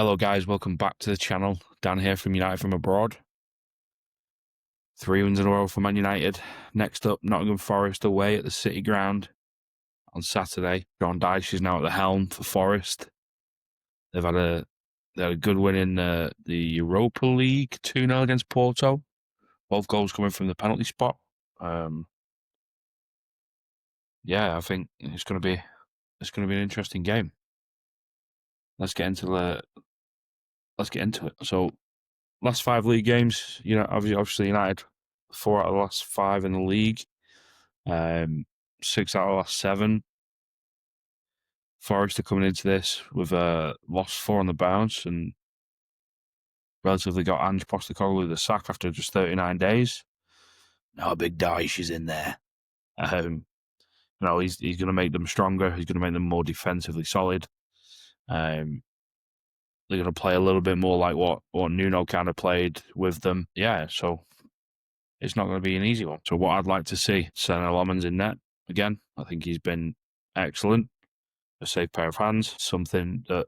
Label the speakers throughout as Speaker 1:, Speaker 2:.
Speaker 1: Hello guys, welcome back to the channel. Dan here from United from Abroad. 3 wins in a row for Man United. Next up, Nottingham Forest away at the City Ground on Saturday. Sean Dyche is now at the helm for Forest. They had a good win in the Europa League, 2-0 against Porto. Both goals coming from the penalty spot. Yeah, I think it's going to be an interesting game. Let's get into it. So, last 5 league games, obviously United 4 out of the last 5 in the league, 6 out of the last 7. Forest are coming into this with lost 4 on the bounce and relatively got Ange Postecoglou the sack after just 39 days. Now Big Dyche is in there. He's going to make them stronger. He's going to make them more defensively solid. They're going to play a little bit more like what Nuno kind of played with them. Yeah, so it's not going to be an easy one. So what I'd like to see, Senna Loman's in net again. I think he's been excellent. A safe pair of hands, something that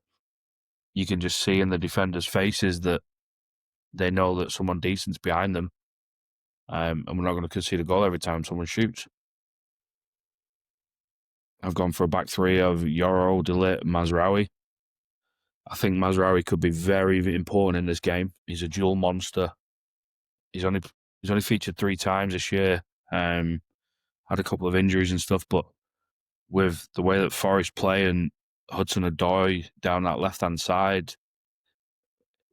Speaker 1: you can just see in the defenders' faces that they know that someone decent's behind them, and we're not going to concede a goal every time someone shoots. I've gone for a back 3 of Yoro, De Ligt, and Mazraoui. I think Mazraoui could be very, very important in this game. He's a dual monster. He's only featured 3 times this year. Had a couple of injuries and stuff, but with the way that Forest play and Hudson-Odoi down that left-hand side,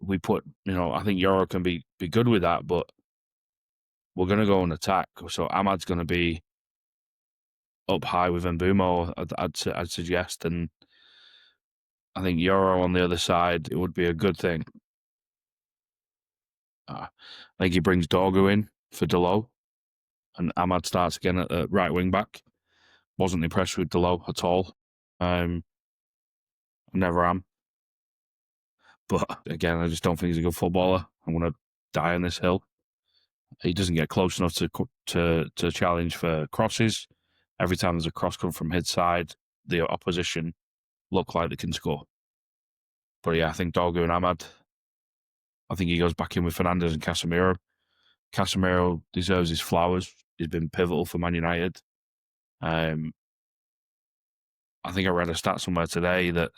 Speaker 1: we put, I think Yoro can be good with that, but we're going to go on attack. So Ahmad's going to be up high with Mbeumo, I'd suggest, and I think Yoro on the other side, it would be a good thing. I think he brings Dorgu in for Dalot, and Ahmad starts again at the right wing back. Wasn't impressed with Dalot at all. Never am. But again, I just don't think he's a good footballer. I'm going to die on this hill. He doesn't get close enough to challenge for crosses. Every time there's a cross come from his side, the opposition look like they can score. But yeah, I think Dorgu and Ahmad. I think he goes back in with Fernandes and Casemiro. Casemiro deserves his flowers. He's been pivotal for Man United. I think I read a stat somewhere today that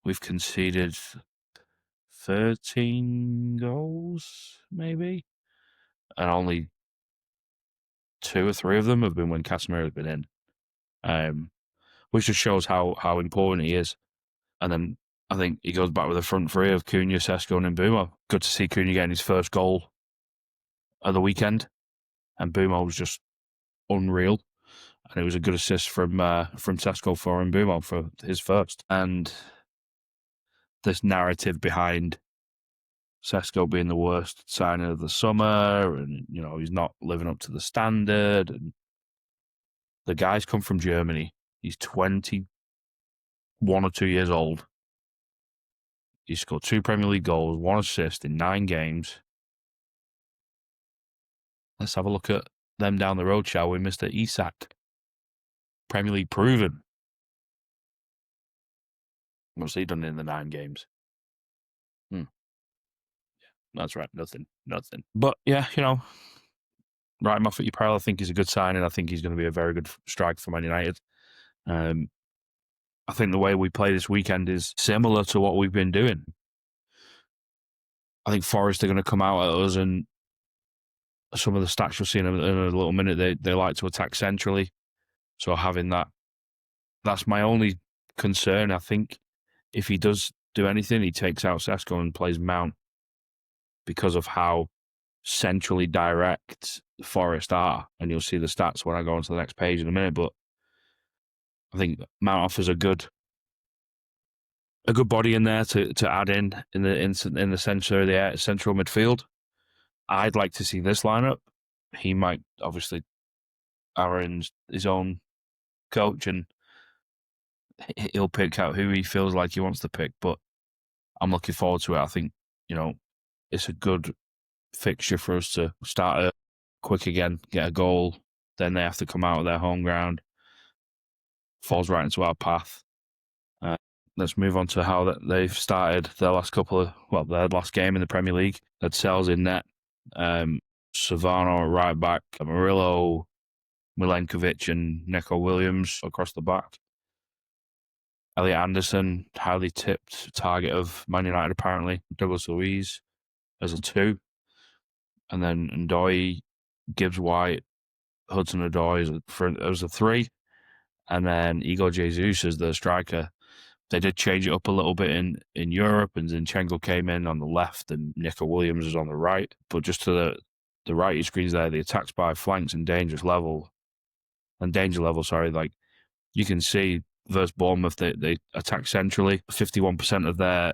Speaker 1: we've conceded 13 goals, maybe, and only 2 or 3 of them have been when Casemiro has been in, which just shows how important he is. And then I think he goes back with a front 3 of Cunha, Sesko, and Mbeumo. Good to see Cunha getting his first goal of the weekend, and Mbeumo was just unreal. And it was a good assist from Sesko for Mbeumo for his first. And this narrative behind Sesko being the worst signing of the summer, and he's not living up to the standard. And the guy's come from Germany. He's 21 or 2 years old. He's scored 2 Premier League goals, 1 assist in 9 games. Let's have a look at them down the road, shall we, Mr. Isak? Premier League proven. What's he done in the 9 games? Yeah, that's right, nothing. But yeah, right him off at your peril. I think he's a good signing. I think he's going to be a very good striker for Man United. I think the way we play this weekend is similar to what we've been doing. I think Forest are going to come out at us, and some of the stats you'll see in a little minute, they like to attack centrally. So having that's my only concern. I think if he does do anything, he takes out Sesko and plays Mount because of how centrally direct Forest are. And you'll see the stats when I go on to the next page in a minute. But I think Mount offers a good body in there to add in the center of the central midfield. I'd like to see this lineup. He might, obviously, Aaron's his own coach, and he'll pick out who he feels like he wants to pick. But I'm looking forward to it. I think it's a good fixture for us to start quick again, get a goal. Then they have to come out of their home ground. Falls right into our path. let's move on to how they've started their last their last game in the Premier League. Had Sales in net, Savano at right back, Murillo, Milenkovic and Neco Williams across the back. Elliot Anderson, highly tipped target of Man United apparently. Douglas Luiz as a 2. And then Ndoye, Gibbs White, Hudson-Odoi as a 3. And then Igor Jesus as the striker. They did change it up a little bit in Europe, and Zinchenko came in on the left and Neco Williams was on the right. But just to the right of your screens there, the attacks by flanks and danger level, like you can see versus Bournemouth, they attacked centrally. 51% of their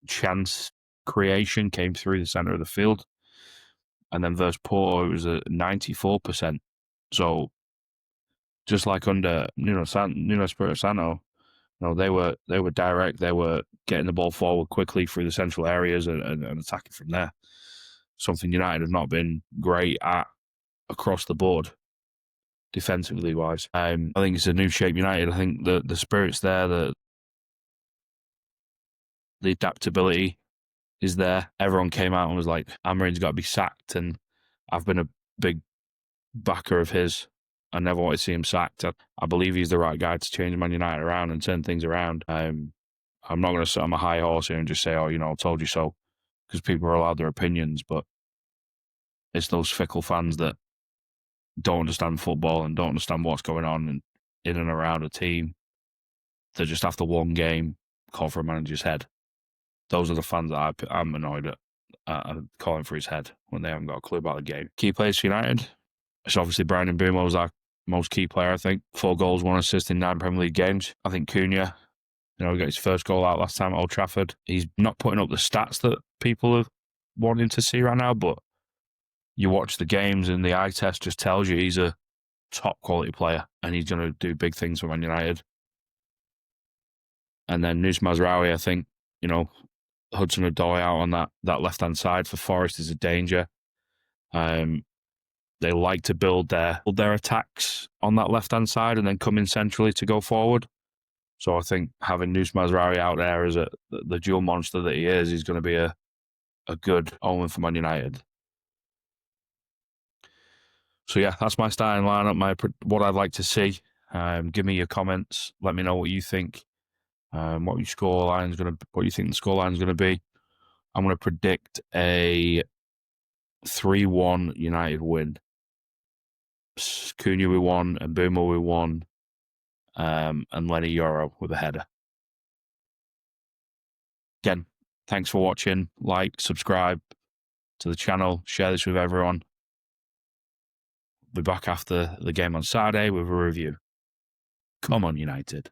Speaker 1: chance creation came through the centre of the field. And then versus Porto, it was at 94%. So just like under Nuno Espirito Santo, they were direct. They were getting the ball forward quickly through the central areas and attacking from there. Something United have not been great at across the board, defensively wise. I think it's a new shape United. I think the spirit's there, the adaptability is there. Everyone came out and was like, Amorim's got to be sacked, and I've been a big backer of his. I never wanted to see him sacked. I believe he's the right guy to change Man United around and turn things around. I'm not going to sit on a high horse here and just say, I told you so, because people are allowed their opinions, but it's those fickle fans that don't understand football and don't understand what's going on in and around a team that just after one game call for a manager's head. Those are the fans that I'm annoyed at calling for his head when they haven't got a clue about the game. Key players for United. It's obviously Bryan Mbeumo was our most key player, I think. 4 goals, 1 assist in 9 Premier League games. I think Cunha, he got his first goal out last time at Old Trafford. He's not putting up the stats that people are wanting to see right now, but you watch the games and the eye test just tells you he's a top quality player and he's going to do big things for Man United. And then Nus Mazraoui, I think, Hudson-Odoi out on that left-hand side for Forest is a danger. They like to build their attacks on that left-hand side and then come in centrally to go forward. So I think having Nus Mazraoui out there as the dual monster that he is, he's going to be a good omen for Man United. So yeah, that's my starting lineup, what I'd like to see. Give me your comments. Let me know what you think. What you think the scoreline is going to be. I'm going to predict a 3-1 United win. Cunha with 1, and Mbeumo with 1, and Lenny Yoro with a header. Again, thanks for watching. Like, subscribe to the channel, share this with everyone. We'll be back after the game on Saturday with a review. Come on, United.